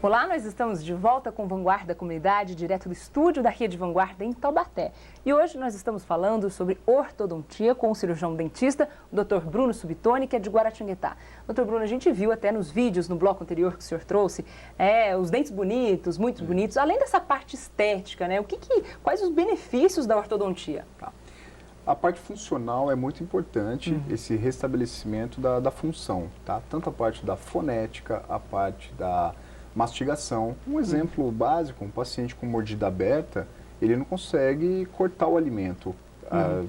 Olá, nós estamos de volta com Vanguarda Comunidade, direto do estúdio da Rede Vanguarda em Taubaté. E hoje nós estamos falando sobre ortodontia com o cirurgião dentista, o Dr. Bruno Subtoni, que é de Guaratinguetá. Dr. Bruno, a gente viu até nos vídeos, no bloco anterior que o senhor trouxe, os dentes bonitos, muito bonitos, além dessa parte estética, né? Quais os benefícios da ortodontia? Tá. A parte funcional é muito importante, esse restabelecimento da função, tá? Tanto a parte da fonética, a parte da mastigação. Um exemplo básico, um paciente com mordida aberta, ele não consegue cortar o alimento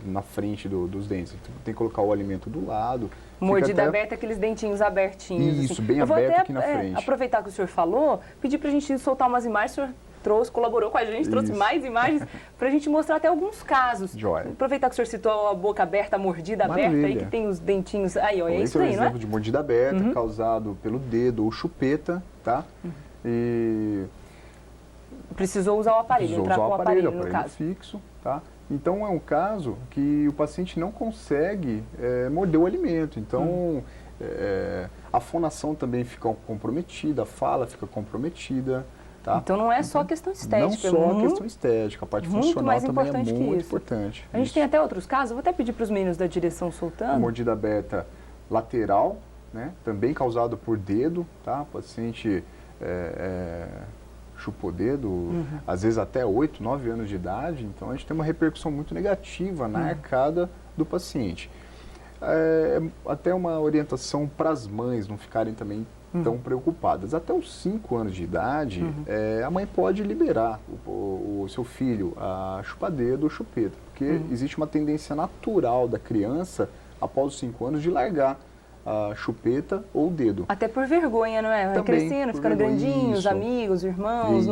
na frente dos dentes. Então, tem que colocar o alimento do lado. Mordida aberta, aqueles dentinhos abertinhos. Isso, assim. bem aberto aqui na frente. Aproveitar que o senhor falou, pedir para a gente soltar umas imagens, o senhor colaborou com a gente, trouxe mais imagens para a gente mostrar até alguns casos. Joia. Aproveitar que o senhor citou a boca aberta, a mordida aberta, aí que tem os dentinhos. Aí, ó, é isso aí, não é? Exemplo de mordida aberta, causado pelo dedo ou chupeta, tá? E precisou usar o aparelho, entrar com o aparelho no caso. Fixo, tá? Então é um caso que o paciente não consegue morder o alimento. Então a fonação também fica comprometida, a fala fica comprometida. Tá? Então não é só questão estética. Não só a questão estética, a parte funcional também é muito importante. A gente tem até outros casos, vou até pedir para os meninos da direção soltando. A mordida aberta lateral, né? Também causado por dedo, tá? O paciente chupou o dedo, às vezes até 8, 9 anos de idade, então a gente tem uma repercussão muito negativa na arcada do paciente. Até uma orientação para as mães não ficarem também tão preocupadas. Até os 5 anos de idade, a mãe pode liberar o seu filho a chupar dedo ou chupeta, porque existe uma tendência natural da criança, após os 5 anos, de largar a chupeta ou o dedo. Até por vergonha, não é? Vai crescendo, ficando grandinho, os amigos, os irmãos,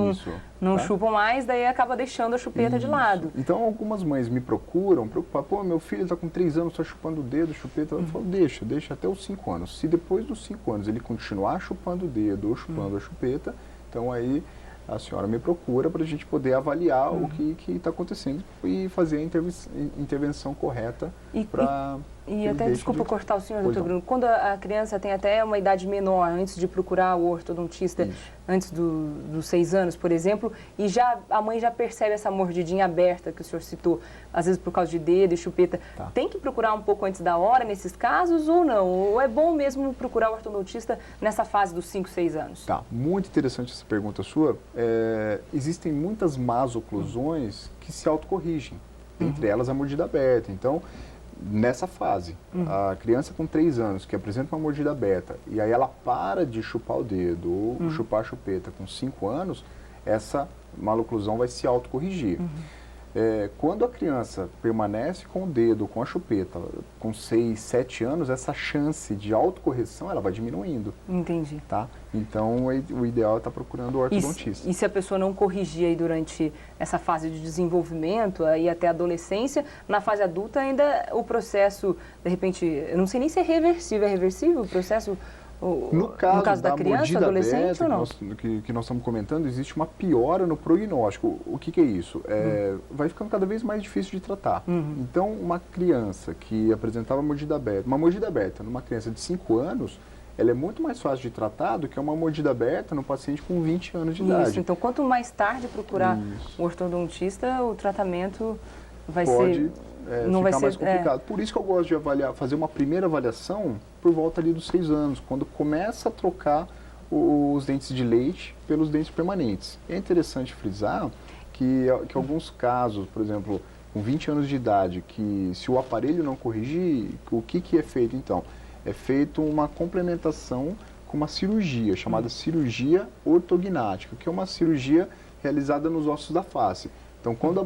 não chupam mais, daí acaba deixando a chupeta de lado. Então, algumas mães me procuram, preocupar, meu filho está com 3 anos, está chupando o dedo, chupeta. Eu falo, deixa até os 5 anos. Se depois dos 5 anos ele continuar chupando o dedo ou chupando a chupeta, então aí a senhora me procura para a gente poder avaliar o que está acontecendo e fazer a intervenção correta para... E até, desculpa cortar o senhor, doutor Bruno, quando a criança tem até uma idade menor, antes de procurar o ortodontista, antes dos 6 anos, por exemplo, e a mãe já percebe essa mordidinha aberta que o senhor citou, às vezes por causa de dedo e chupeta, tem que procurar um pouco antes da hora nesses casos ou não? Ou é bom mesmo procurar o ortodontista nessa fase dos 5, 6 anos? Tá, muito interessante essa pergunta sua. Existem muitas más oclusões que se autocorrigem, entre elas a mordida aberta. Então, nessa fase, a criança com 3 anos que apresenta uma mordida aberta e aí ela para de chupar o dedo ou chupar a chupeta com 5 anos, essa maloclusão vai se autocorrigir. Quando a criança permanece com o dedo, com a chupeta, com 6, 7 anos, essa chance de autocorreção ela vai diminuindo. Entendi. Tá? Então, o ideal é estar procurando o ortodontista. E se a pessoa não corrigir aí durante essa fase de desenvolvimento e até a adolescência, na fase adulta ainda o processo, de repente, eu não sei nem se é reversível o processo... No caso da criança, adolescente aberta, ou não? Que nós estamos comentando, existe uma piora no prognóstico. O que é isso? Vai ficando cada vez mais difícil de tratar. Então, uma criança que apresentava uma mordida aberta numa criança de 5 anos, ela é muito mais fácil de tratar do que uma mordida aberta no paciente com 20 anos de idade. Então, quanto mais tarde procurar o ortodontista, o tratamento vai ser... Não ficar mais complicado. Por isso que eu gosto de fazer uma primeira avaliação por volta ali dos 6 anos, quando começa a trocar os dentes de leite pelos dentes permanentes. É interessante frisar que alguns casos, por exemplo, com 20 anos de idade, que se o aparelho não corrigir, o que é feito então? É feito uma complementação com uma cirurgia, chamada cirurgia ortognática, que é uma cirurgia realizada nos ossos da face. Então, quando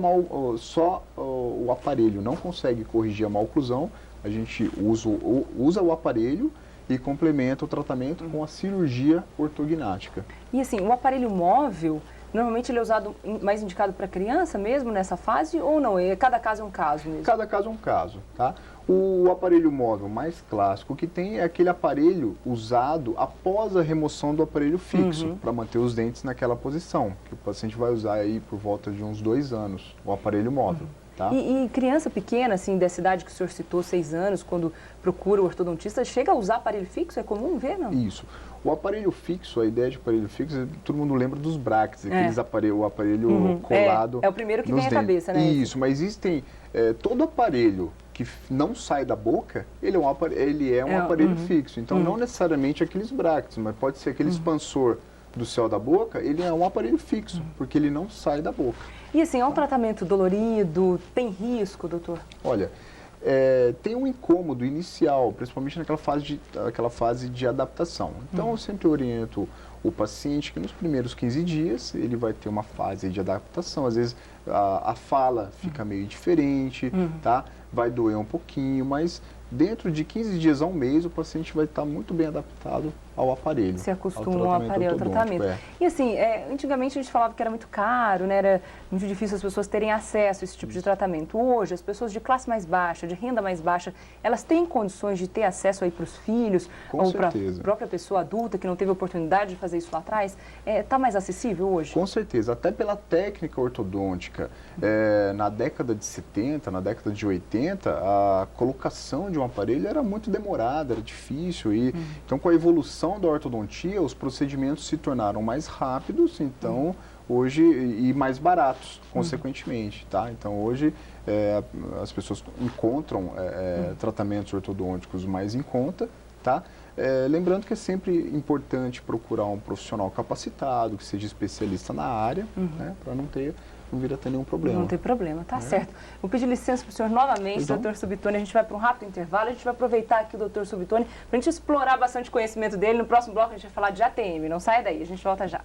só o aparelho não consegue corrigir a maloclusão, a gente usa o aparelho e complementa o tratamento com a cirurgia ortognática. E assim, o aparelho móvel, normalmente ele é usado mais indicado para criança mesmo nessa fase ou não? Cada caso é um caso mesmo? Cada caso é um caso, tá? O aparelho móvel mais clássico que tem é aquele aparelho usado após a remoção do aparelho fixo, para manter os dentes naquela posição, que o paciente vai usar aí por volta de uns 2 anos, o aparelho móvel. Tá? E criança pequena, assim, dessa idade que o senhor citou, 6 anos, quando procura o ortodontista, chega a usar aparelho fixo? É comum ver, não? Isso. O aparelho fixo, a ideia de aparelho fixo, todo mundo lembra dos brackets, aqueles o aparelho colado. É o primeiro que vem à cabeça, né? Isso, mas existem, todo aparelho que não sai da boca, ele é um aparelho fixo. Então, não necessariamente aqueles brackets, mas pode ser aquele expansor do céu da boca, ele é um aparelho fixo, porque ele não sai da boca. E assim, é um tratamento dolorido, tem risco, doutor? Olha, tem um incômodo inicial, principalmente naquela fase de adaptação. Então, eu sempre oriento o paciente que nos primeiros 15 dias ele vai ter uma fase de adaptação. Às vezes a fala fica meio diferente, tá? Vai doer um pouquinho, mas dentro de 15 dias a um mês o paciente vai estar muito bem adaptado ao aparelho. Se acostuma ao aparelho, ao tratamento. E assim, antigamente a gente falava que era muito caro, né? Era muito difícil as pessoas terem acesso a esse tipo de tratamento. Hoje, as pessoas de classe mais baixa, de renda mais baixa, elas têm condições de ter acesso aí para os filhos, ou para a própria pessoa adulta que não teve oportunidade de fazer isso lá atrás? Está mais acessível hoje? Com certeza, até pela técnica ortodôntica. Na década de 70, na década de 80, a colocação de um aparelho era muito demorada, era difícil. Então, com a evolução da ortodontia, os procedimentos se tornaram mais rápidos, então, hoje, e mais baratos, consequentemente, tá? Então, hoje, as pessoas encontram tratamentos ortodônticos mais em conta, tá? Lembrando que é sempre importante procurar um profissional capacitado, que seja especialista na área, né? Para não vir a ter nenhum problema. Não tem problema, tá certo. Vou pedir licença para o senhor novamente, doutor Subitoni. A gente vai para um rápido intervalo, a gente vai aproveitar aqui o doutor Subitoni para a gente explorar bastante conhecimento dele. No próximo bloco a gente vai falar de ATM. Não saia daí, a gente volta já.